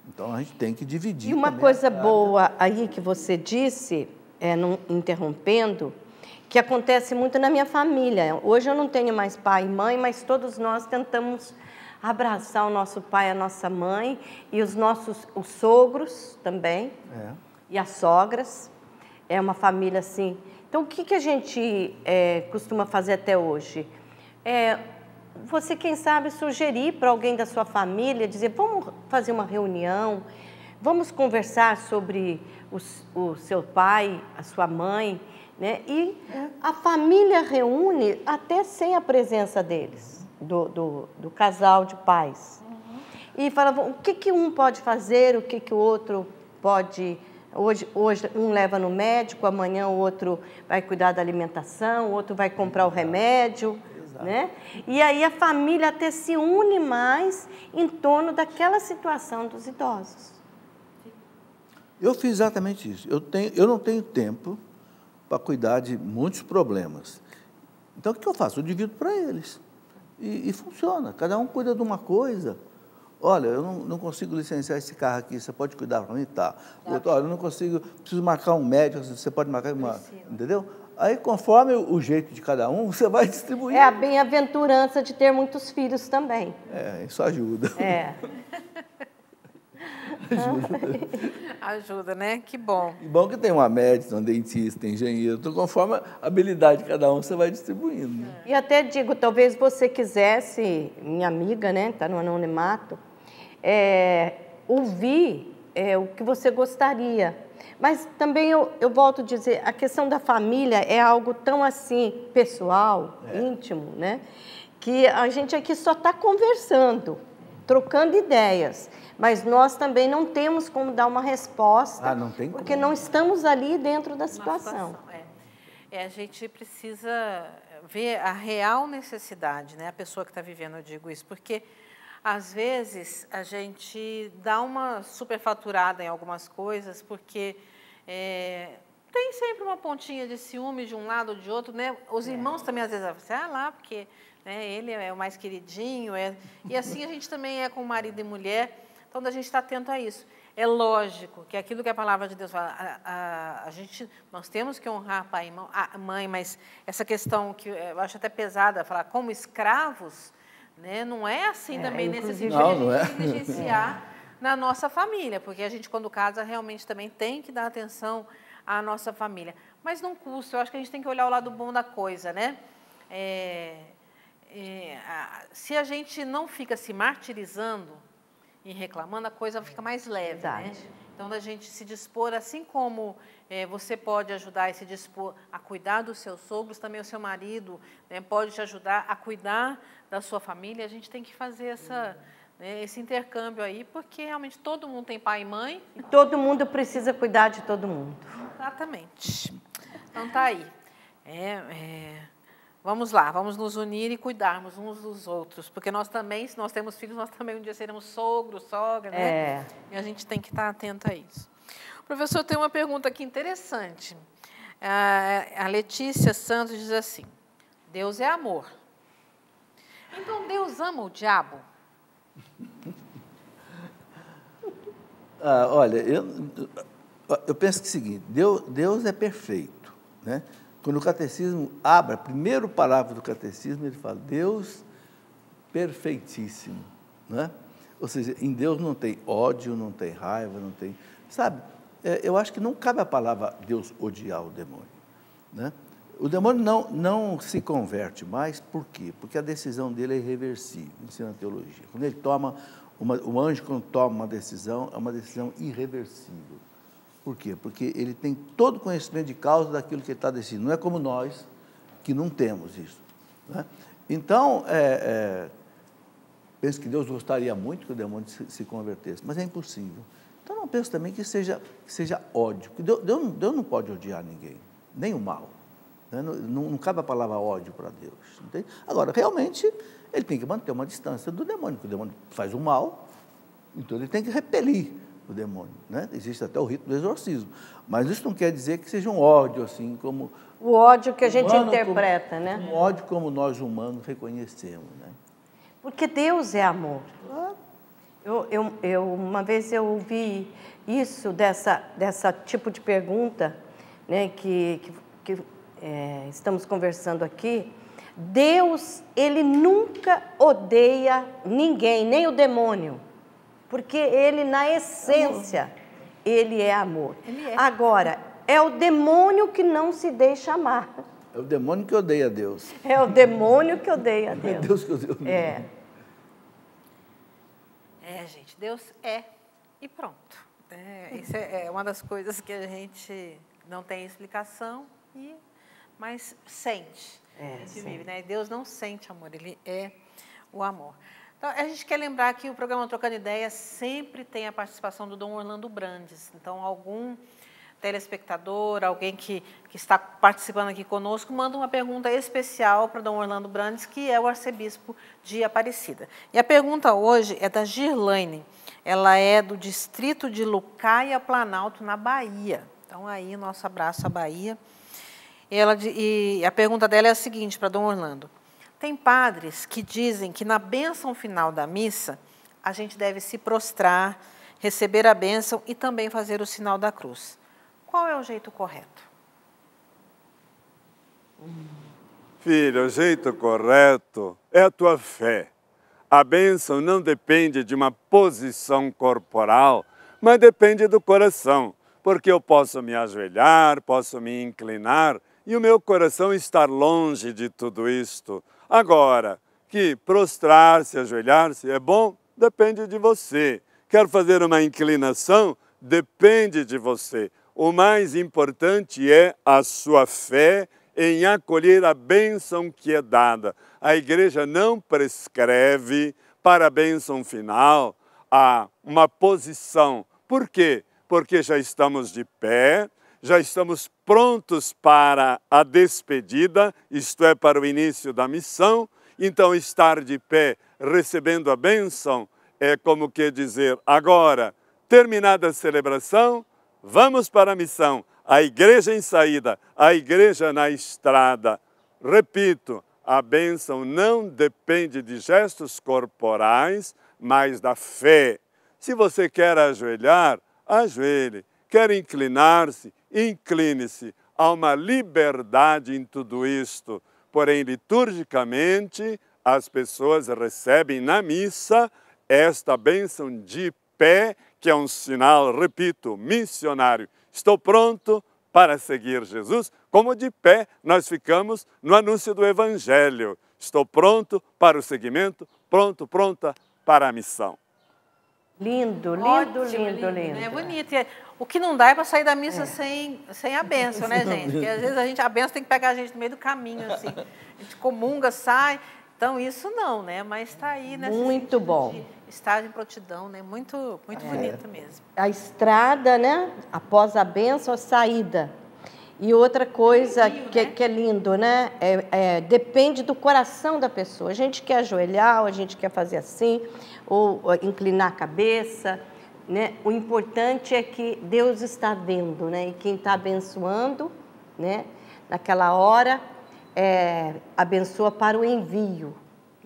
Então, a gente tem que dividir. E uma coisa boa aí que você disse, não interrompendo, que acontece muito na minha família. Hoje eu não tenho mais pai e mãe, mas todos nós tentamos abraçar o nosso pai e a nossa mãe, e os sogros também, e as sogras. É uma família assim. Então, o que a gente costuma fazer até hoje? Você, quem sabe, sugerir para alguém da sua família, dizer, vamos fazer uma reunião, vamos conversar sobre o seu pai, a sua mãe, né? E a família reúne até sem a presença deles. Do casal de pais. E falavam o que um pode fazer, o que o outro pode... Hoje um leva no médico, amanhã o outro vai cuidar da alimentação, o outro vai comprar o remédio. Né? E aí a família até se une mais em torno daquela situação dos idosos. Eu fiz exatamente isso. Eu não tenho tempo para cuidar de muitos problemas. Então, o que eu faço? Eu divido para eles. E funciona, cada um cuida de uma coisa. Olha, eu não consigo licenciar esse carro aqui, você pode cuidar para mim? Tá. Outro, olha, eu não consigo, preciso marcar um médico, você pode marcar uma... Entendeu? Aí, conforme o jeito de cada um, você vai distribuir. É a bem-aventurança de ter muitos filhos também. Isso ajuda. Ajuda, né? Que bom. E bom que tem uma médica, um dentista, engenheiro. Então, conforme a habilidade de cada um, você vai distribuindo. Né? E até digo, talvez você quisesse, minha amiga, né, está no anonimato, ouvir o que você gostaria. Mas também eu volto a dizer, a questão da família é algo tão assim, pessoal, íntimo, né? Que a gente aqui só está conversando, trocando ideias. Mas nós também não temos como dar uma resposta, não tem porque como. não estamos ali dentro da situação. A gente precisa ver a real necessidade, né? A pessoa que está vivendo, eu digo isso, porque às vezes a gente dá uma superfaturada em algumas coisas, porque tem sempre uma pontinha de ciúme de um lado ou de outro, né? Os irmãos também às vezes vão assim, lá, porque né, ele é o mais queridinho, e assim a gente também é com marido e mulher, então a gente está atento a isso. É lógico que aquilo que a palavra de Deus fala, nós temos que honrar pai e mãe, mas essa questão que eu acho até pesada, falar como escravos, né, não é assim também nesse sentido de a gente negligenciar na nossa família, porque a gente, quando casa, realmente também tem que dar atenção à nossa família. Mas não custa, eu acho que a gente tem que olhar o lado bom da coisa, né? Se a gente não fica se martirizando e reclamando, a coisa fica mais leve, né? Então, da gente se dispor, assim como você pode ajudar e se dispor a cuidar dos seus sogros, também o seu marido, né, pode te ajudar a cuidar da sua família, a gente tem que fazer esse intercâmbio aí, porque realmente todo mundo tem pai e mãe. E todo mundo precisa cuidar de todo mundo. Exatamente. Então, tá aí. Vamos lá, vamos nos unir e cuidarmos uns dos outros, porque nós também, se nós temos filhos, nós também um dia seremos sogro, sogra, né? E a gente tem que estar atento a isso. Professor, tem uma pergunta aqui interessante. A Letícia Santos diz assim, Deus é amor. Então, Deus ama o diabo? Olha, eu penso que é o seguinte, Deus é perfeito, né? Quando o catecismo abre, o primeiro parágrafo do catecismo, ele fala, Deus perfeitíssimo, né? Ou seja, em Deus não tem ódio, não tem raiva, não tem... Sabe, eu acho que não cabe a palavra Deus odiar o demônio, né? O demônio não se converte mais, por quê? Porque a decisão dele é irreversível, ensina a teologia. Quando ele toma, o anjo quando toma uma decisão, é uma decisão irreversível. Por quê? Porque ele tem todo o conhecimento de causa daquilo que ele está decidindo. Não é como nós, que não temos isso, né? Então, penso que Deus gostaria muito que o demônio se convertesse, mas é impossível. Então, não penso também que seja ódio. Deus não pode odiar ninguém, nem o mal, né? Não cabe a palavra ódio para Deus. Entende? Agora, realmente, ele tem que manter uma distância do demônio, porque o demônio faz o mal, então ele tem que repelir o demônio, né? Existe até o rito do exorcismo, mas isso não quer dizer que seja um ódio assim como o ódio que a gente interpreta, né? Um ódio como nós humanos reconhecemos, né? Porque Deus é amor. Uma vez eu ouvi isso dessa tipo de pergunta, né? Que estamos conversando aqui. Deus, ele nunca odeia ninguém, nem o demônio. Porque ele, na essência, ele é amor. Agora, é o demônio que não se deixa amar. É o demônio que odeia Deus. É o demônio que odeia Deus. É Deus que odeia Deus. Gente, Deus é e pronto. Isso é uma das coisas que a gente não tem explicação, mas sente. A gente vive, né? Deus não sente amor, ele é o amor. Então, a gente quer lembrar que o programa Trocando Ideias sempre tem a participação do Dom Orlando Brandes. Então, algum telespectador, alguém que está participando aqui conosco, manda uma pergunta especial para Dom Orlando Brandes, que é o arcebispo de Aparecida. E a pergunta hoje é da Girlaine. Ela é do distrito de Lucaia, Planalto, na Bahia. Então, aí, nosso abraço à Bahia. E a pergunta dela é a seguinte para Dom Orlando. Tem padres que dizem que na bênção final da missa, a gente deve se prostrar, receber a bênção e também fazer o sinal da cruz. Qual é o jeito correto? Filho, o jeito correto é a tua fé. A bênção não depende de uma posição corporal, mas depende do coração. Porque eu posso me ajoelhar, posso me inclinar e o meu coração estar longe de tudo isto. Agora, que prostrar-se, ajoelhar-se é bom, depende de você. Quer fazer uma inclinação? Depende de você. O mais importante é a sua fé em acolher a bênção que é dada. A igreja não prescreve para a bênção final uma posição. Por quê? Porque já estamos de pé, já estamos prontos para a despedida, isto é, para o início da missão. Então, estar de pé, recebendo a bênção, é como que dizer, agora, terminada a celebração, vamos para a missão. A igreja em saída, a igreja na estrada. Repito, a bênção não depende de gestos corporais, mas da fé. Se você quer ajoelhar, ajoelhe. Quer inclinar-se, incline-se. Há uma liberdade em tudo isto. Porém, liturgicamente, as pessoas recebem na missa esta bênção de pé, que é um sinal, repito, missionário. Estou pronto para seguir Jesus, como de pé nós ficamos no anúncio do Evangelho. Estou pronto para o seguimento, pronta para a missão. Lindo, lindo, Ótimo, lindo, lindo. É bonito. O que não dá é para sair da missa sem a bênção, né, gente? Porque às vezes a bênção tem que pegar a gente no meio do caminho, assim. A gente comunga, sai. Então, isso não, né? Mas está aí nessa muito bom. De estar em prontidão, né? Muito bonito mesmo. A estrada, né? Após a bênção, a saída. E outra coisa que é lindo, né? Depende do coração da pessoa. A gente quer ajoelhar, ou a gente quer fazer assim, ou inclinar a cabeça, né? O importante é que Deus está vendo, né? E quem está abençoando, né? Naquela hora, abençoa para o envio,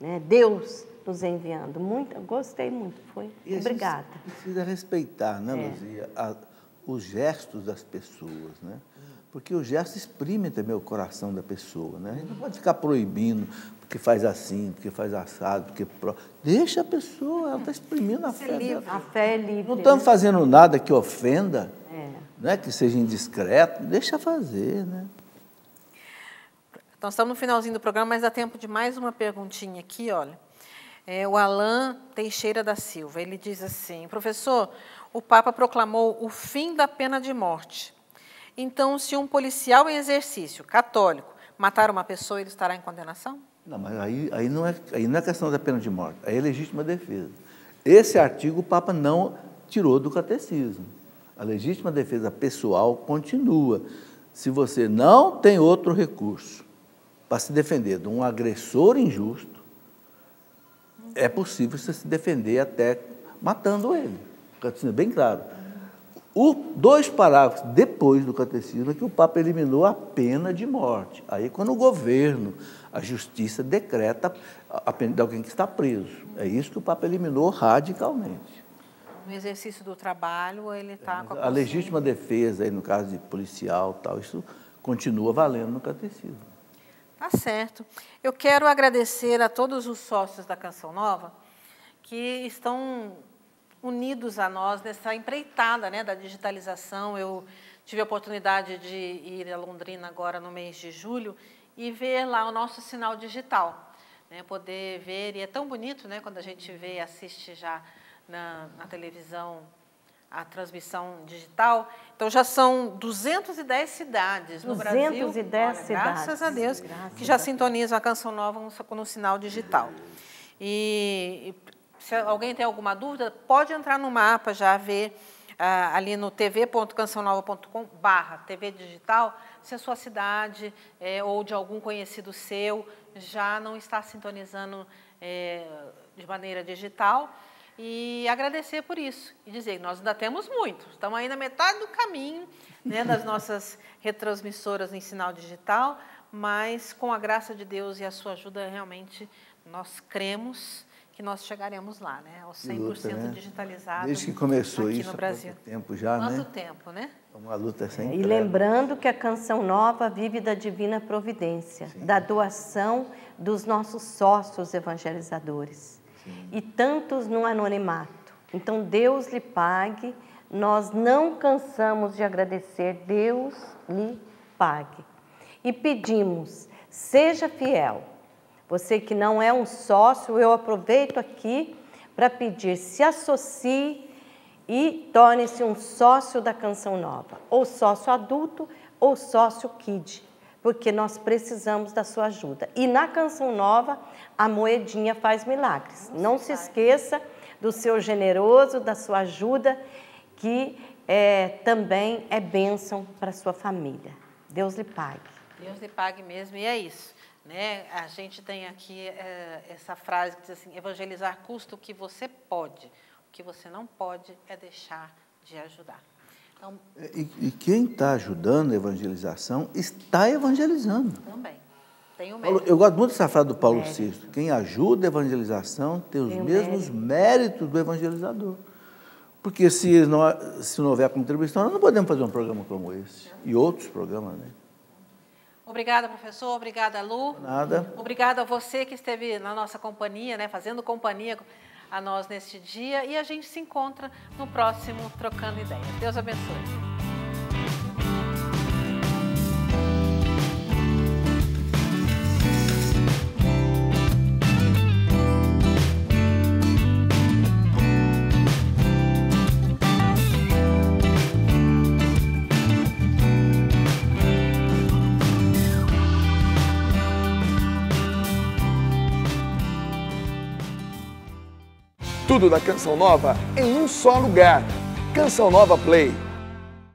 né? Deus nos enviando. Gostei muito, E obrigada. A gente precisa respeitar, né, Luzia, os gestos das pessoas, né? Porque o gesto exprime também o coração da pessoa, né? A gente não pode ficar proibindo, porque faz assim, porque faz assado, porque... Deixa a pessoa, ela está exprimindo a fé dela. A fé é livre. Não estamos fazendo nada que ofenda, né? Que seja indiscreto, deixa fazer, né? Então, estamos no finalzinho do programa, mas dá tempo de mais uma perguntinha aqui, olha. O Alain Teixeira da Silva, ele diz assim, professor, o Papa proclamou o fim da pena de morte. Então, se um policial em exercício católico matar uma pessoa, ele estará em condenação? Não, mas aí não é questão da pena de morte, aí é legítima defesa. Esse artigo o Papa não tirou do catecismo. A legítima defesa pessoal continua. Se você não tem outro recurso para se defender de um agressor injusto, é possível você se defender até matando ele. O catecismo é bem claro. 2 parágrafos depois do catecismo é que o Papa eliminou a pena de morte. Aí, quando o governo, a justiça decreta a pena de alguém que está preso. É isso que o Papa eliminou radicalmente. No exercício do trabalho, ele está com a legítima defesa, aí, no caso de policial, tal, isso continua valendo no catecismo. Tá certo. Eu quero agradecer a todos os sócios da Canção Nova que estão unidos a nós nessa empreitada, né, da digitalização. Eu tive a oportunidade de ir a Londrina agora no mês de julho e ver lá o nosso sinal digital, né, poder ver, e é tão bonito, né, quando a gente vê e assiste já na televisão a transmissão digital. Então, já são 210 cidades no Brasil. 210 cidades. Graças a Deus, que já sintonizam a Canção Nova no sinal digital. E se alguém tem alguma dúvida, pode entrar no mapa, já ver ali no tv.cançãonova.com/TV digital, se a sua cidade ou de algum conhecido seu já não está sintonizando de maneira digital. E agradecer por isso. E dizer que nós ainda temos muito. Estamos aí na metade do caminho, né, das nossas retransmissoras em sinal digital, mas com a graça de Deus e a sua ajuda, realmente, nós cremos que nós chegaremos lá, né, aos 100% né? digitalizado. Desde que começou aqui isso, no Brasil. há quanto tempo já, né? Quanto tempo, né? É uma luta sem E lembrando que a Canção Nova vive da divina providência, da doação dos nossos sócios evangelizadores. E tantos no anonimato. Então, Deus lhe pague, nós não cansamos de agradecer, Deus lhe pague. E pedimos, seja fiel. Você que não é um sócio, eu aproveito aqui para pedir, se associe e torne-se um sócio da Canção Nova, ou sócio adulto, ou sócio kid, porque nós precisamos da sua ajuda. E na Canção Nova, a moedinha faz milagres. Não se esqueça do seu generoso, da sua ajuda, que também é bênção para a sua família. Deus lhe pague. Deus lhe pague mesmo, e é isso. Né? A gente tem aqui essa frase que diz assim, evangelizar custa o que você pode, o que você não pode é deixar de ajudar. Então, e quem está ajudando a evangelização está evangelizando. Também. Tem o mérito. Eu gosto muito dessa frase do Paulo VI. Quem ajuda a evangelização tem os mesmos méritos do evangelizador. Porque se não houver contribuição, nós não podemos fazer um programa como esse. E outros programas, né? Obrigada, professor. Obrigada, Lu. Nada. Obrigada a você que esteve na nossa companhia, né, fazendo companhia a nós neste dia. E a gente se encontra no próximo Trocando Ideias. Deus abençoe. Tudo da Canção Nova em um só lugar. Canção Nova Play.